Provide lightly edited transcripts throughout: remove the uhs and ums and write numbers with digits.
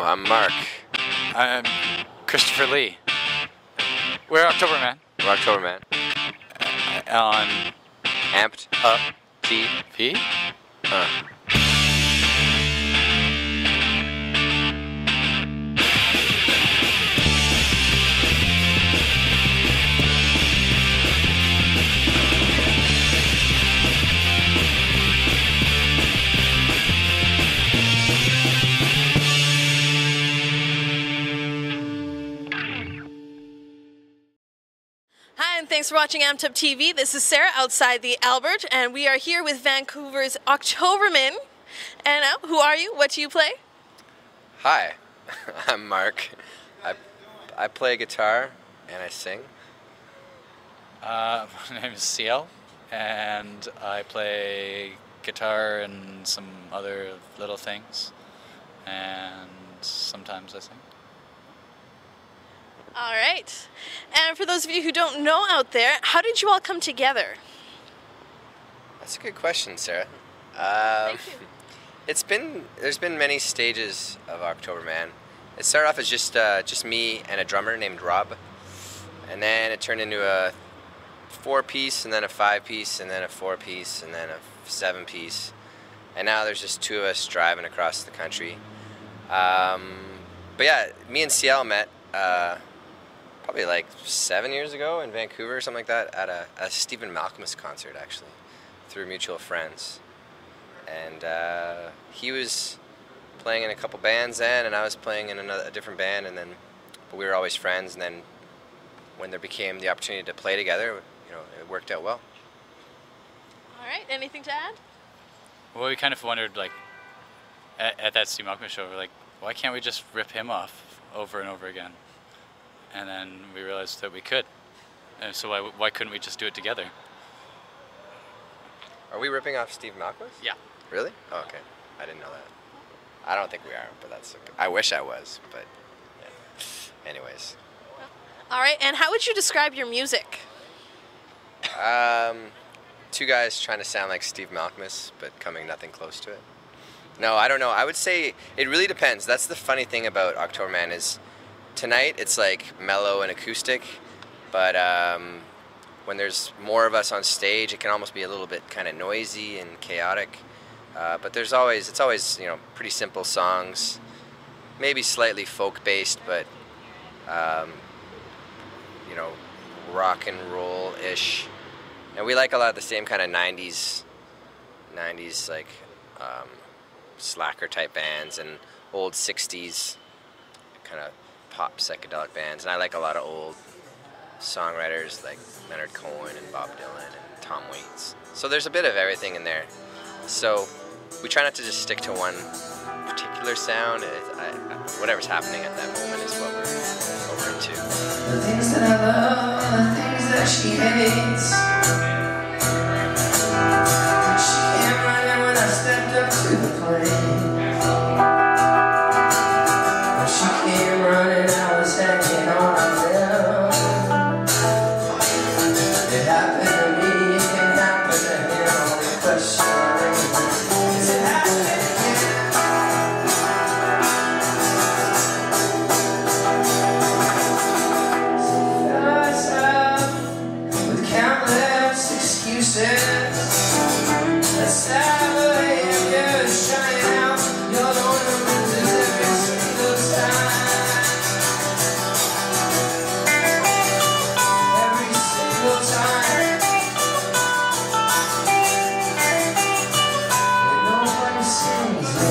I'm Mark. I'm Christopher Lee. We're Octoberman. We're Octoberman. On Amped Up TV. Hi, and thanks for watching Amped Up TV. This is Sarah outside the Albert, and we are here with Vancouver's Octoberman. And who are you? What do you play? Hi, I'm Mark. I play guitar and I sing. my name is CL, and I play guitar and some other little things, and sometimes I sing. All right. And for those of you who don't know out there, how did you all come together? That's a good question, Sarah. Thank you. There's been many stages of Octoberman. It started off as just me and a drummer named Rob, and then it turned into a 4-piece, and then a 5-piece, and then a 4-piece, and then a 7-piece, and now there's just two of us driving across the country. But yeah, me and CL met probably like 7 years ago in Vancouver or something like that at a Stephen Malcolmus concert, actually, through mutual friends. And he was playing in a couple bands then, and I was playing in a different band, and then but we were always friends. And then when there became the opportunity to play together, it worked out well. All right. Anything to add? Well, we kind of wondered, like, at that Steve Malcolm show, we're like, why can't we just rip him off over and over again? And then we realized that we could. And so why couldn't we just do it together? Are we ripping off Steve Malcolmus? Yeah. Really? Oh, okay. I didn't know that. I don't think we are, but that's okay. I wish I was, but yeah. Anyways. All right. And how would you describe your music? Two guys trying to sound like Steve Malcolmus, but coming nothing close to it. No, I don't know. I would say it really depends. That's the funny thing about Octoberman is tonight it's like mellow and acoustic, but when there's more of us on stage, it can almost be a little bit kind of noisy and chaotic. But it's always pretty simple songs, maybe slightly folk-based, but rock and roll-ish. And we like a lot of the same kind of 90s like slacker type bands and old 60s kind of pop psychedelic bands. And I like a lot of old songwriters like Leonard Cohen and Bob Dylan and Tom Waits. So there's a bit of everything in there. So we try not to just stick to one particular sound. Whatever's happening at that moment is what we're into. The things that I love, the things that she hates. She came running when I stepped up to the plane. She came running, I was hanging on to them. It happened to me, it can happen to him. Only question is it happening again? With countless excuses, the Saturday is shining out. You're the one who loses every single time. Every single time. And nobody sings me.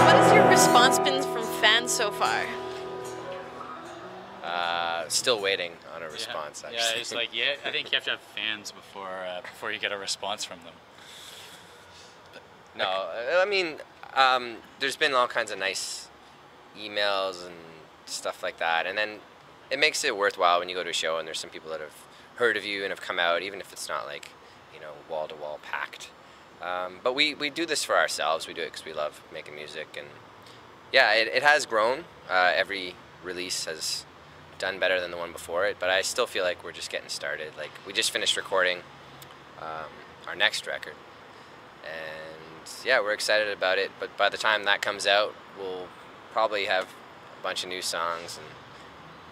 What has your response been from fans so far? Still waiting on a response, actually. Yeah, it's like, I think you have to have fans before you get a response from them. No, I mean, there's been all kinds of nice emails and stuff like that, and then it makes it worthwhile when you go to a show and there's some people that have heard of you and have come out, even if it's not like, wall-to-wall packed. But we do this for ourselves. We do it because we love making music, and yeah, it has grown. Every release has done better than the one before it, but I still feel like we're just getting started. Like, we just finished recording our next record, and yeah, we're excited about it, but by the time that comes out, we'll probably have bunch of new songs, and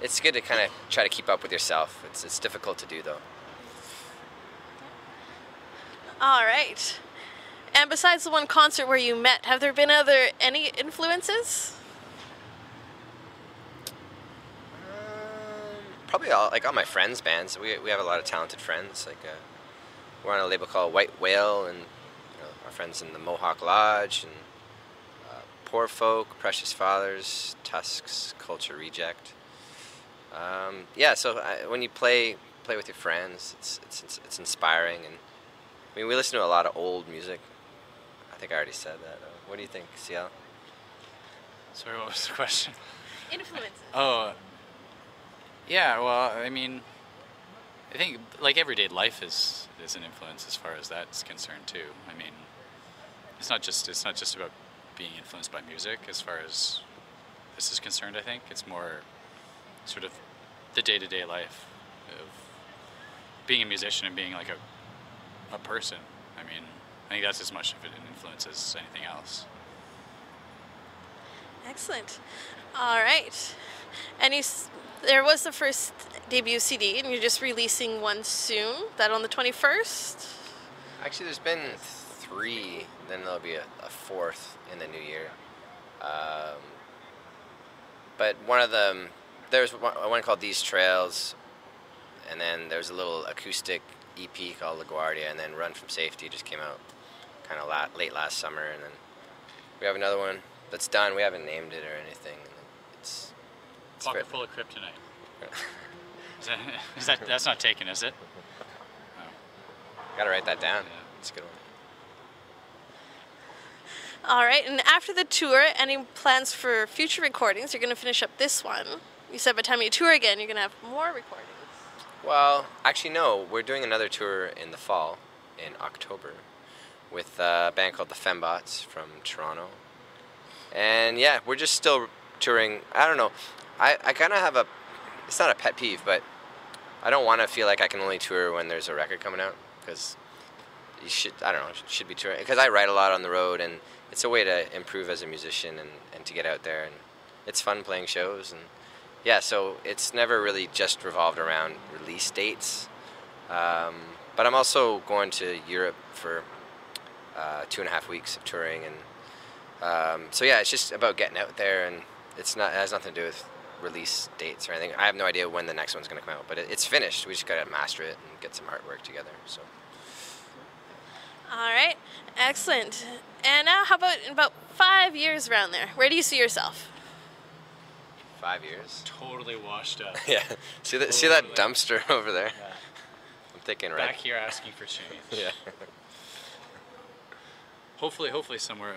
it's good to kind of try to keep up with yourself. It's difficult to do though. All right. And besides the one concert where you met, have there been any influences? Probably all my friends' bands. We have a lot of talented friends. We're on a label called White Whale, and our friends in the Mohawk Lodge, and Poor Folk, Precious Fathers, Tusks, Culture Reject. So when you play with your friends, it's inspiring, and I mean we listen to a lot of old music. I think I already said that. What do you think, CL? Sorry, what was the question? Influences. Oh, yeah. Well, I mean, I think like everyday life is an influence as far as that's concerned too. I mean, it's not just about being influenced by music as far as this is concerned. I think it's more sort of the day-to-day life of being a musician and being like a person. I mean, I think that's as much of an influence as anything else. Excellent. All right. And there was the first debut CD, and you're just releasing one soon. That on the 21st? Actually, there's been 3. Then there'll be a 4th in the new year. But one of them, there's one called These Trails, and then there's a little acoustic EP called LaGuardia, and then Run From Safety just came out kind of late last summer, and then we have another one that's done. We haven't named it or anything. It's Pocket full of kryptonite. That's not taken, is it? Oh. Gotta write that down. Yeah. It's a good one. All right. And after the tour, any plans for future recordings? You're going to finish up this one. You said by the time you tour again, you're going to have more recordings. Well, actually, no. We're doing another tour in the fall, in October, with a band called the Fembots from Toronto. And yeah, we're just still touring. I don't know. I kind of have it's not a pet peeve, but I don't want to feel like I can only tour when there's a record coming out, because you should be touring, because I write a lot on the road, and it's a way to improve as a musician and to get out there, and it's fun playing shows, and yeah, so it's never really just revolved around release dates. But I'm also going to Europe for 2.5 weeks of touring, and so yeah, it's just about getting out there, and it has nothing to do with release dates or anything. I have no idea when the next one's going to come out, but it's finished. We just got to master it and get some artwork together. So. All right, excellent. And now, how about in about 5 years around there? Where do you see yourself? 5 years. Totally washed up. Yeah. See that dumpster over there? Yeah. I'm thinking Back here asking for change. Yeah. Hopefully somewhere.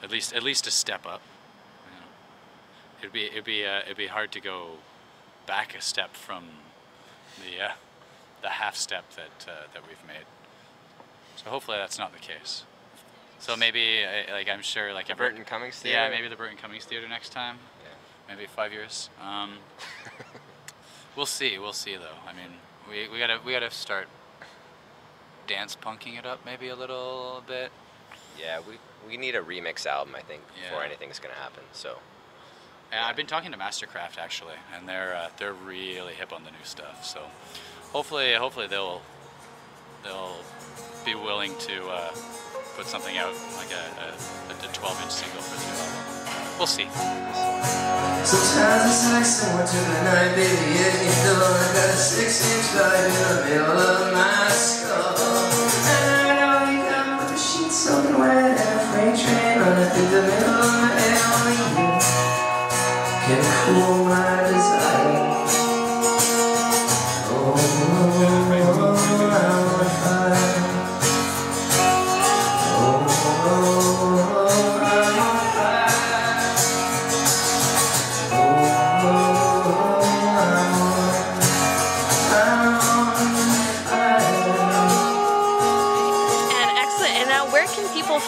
At least a step up. You know. It'd be hard to go back a step from the half step that we've made. So hopefully that's not the case. So maybe I'm sure like the Burton Cummings Theater. Yeah, maybe the Burton Cummings Theater next time. Yeah. Maybe 5 years. We'll see though. I mean, we gotta start dance punking it up maybe a little bit. Yeah, we need a remix album, I think, before anything's gonna happen. So. Yeah, I've been talking to Mastercraft actually, and they're really hip on the new stuff. So hopefully they'll be willing to put something out like a 12-inch single for the new album. We'll see. Sometimes it's like someone took the night, baby, and you know I got a 6-inch light in the middle of my skull. And I know you got me with the sheets soaking wet and a freight train running through the middle of my head. Only you can cool my desire. Oh, I'm on fire.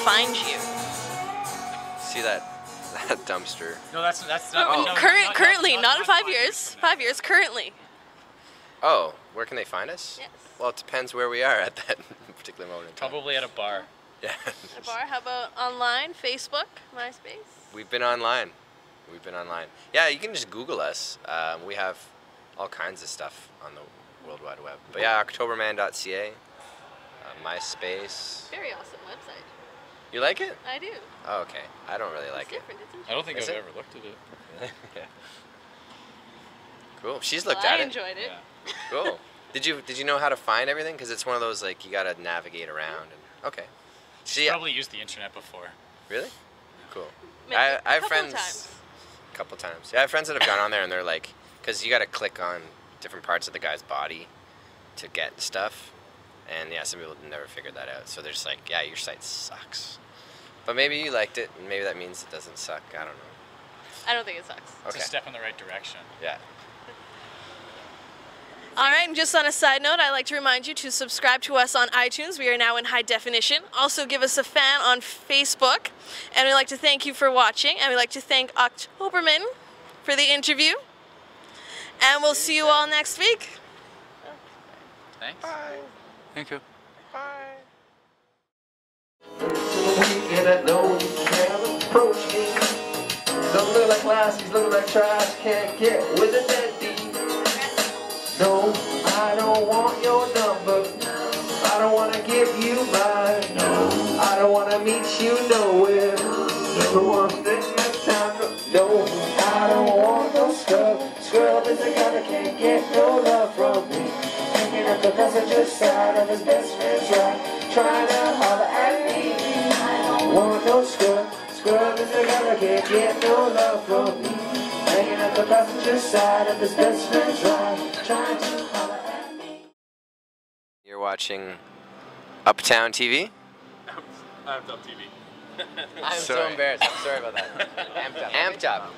Find you? See that dumpster? No, that's not. Currently, not in 5 years. 5 years, currently. Oh, where can they find us? Yes. Well, it depends where we are at that particular moment in time. Probably at a bar. Yeah. At a bar. How about online, Facebook, MySpace? We've been online. Yeah, you can just Google us. We have all kinds of stuff on the World Wide Web. But yeah, Octoberman.ca, MySpace. Very awesome website. You like it? I do. Oh, okay. I don't really like It's different. It's I don't think Is I've it? ever looked at it. Yeah. Cool. She's Well, looked at I it. enjoyed it. Yeah. Cool. Did you know how to find everything? Because it's one of those like you gotta navigate around. And, okay. See, Probably used the internet before. really? Cool. Maybe I have couple friends. of times. A couple times. Yeah, I have friends that have gone on there and they're like, because you gotta click on different parts of the guy's body to get stuff, and yeah, some people never figured that out. So they're just like, yeah, your site sucks. But maybe you liked it, and maybe that means it doesn't suck. I don't know. I don't think it sucks. It's Okay. a step in the right direction. Yeah. All right, and just on a side note, I'd like to remind you to subscribe to us on iTunes. We are now in high definition. Also, give us a fan on Facebook. And we'd like to thank you for watching. And we'd like to thank Octoberman for the interview. And we'll see you all next week. Thanks. Bye. Thank you. Bye. Weekend at no, you can't approach me. Don't look like lassies, look like trash, can't get with a deadbeat. No, I don't want your number. I don't want to give you mine. No, I don't want to meet you nowhere. Never want to spend my time. No, I don't want no scrub. Scrub is the guy that can't get no love from me. Hanging at the passenger side of his best friend's ride, trying to holler at me. I don't want no scrub. Scrub is the guy that can't get no love from me. Hanging at the passenger side of his best friend's ride, trying to holler at me. You're watching Uptown TV? Amped Up TV. I'm so embarrassed. I'm sorry about that. Amped up. Amped up.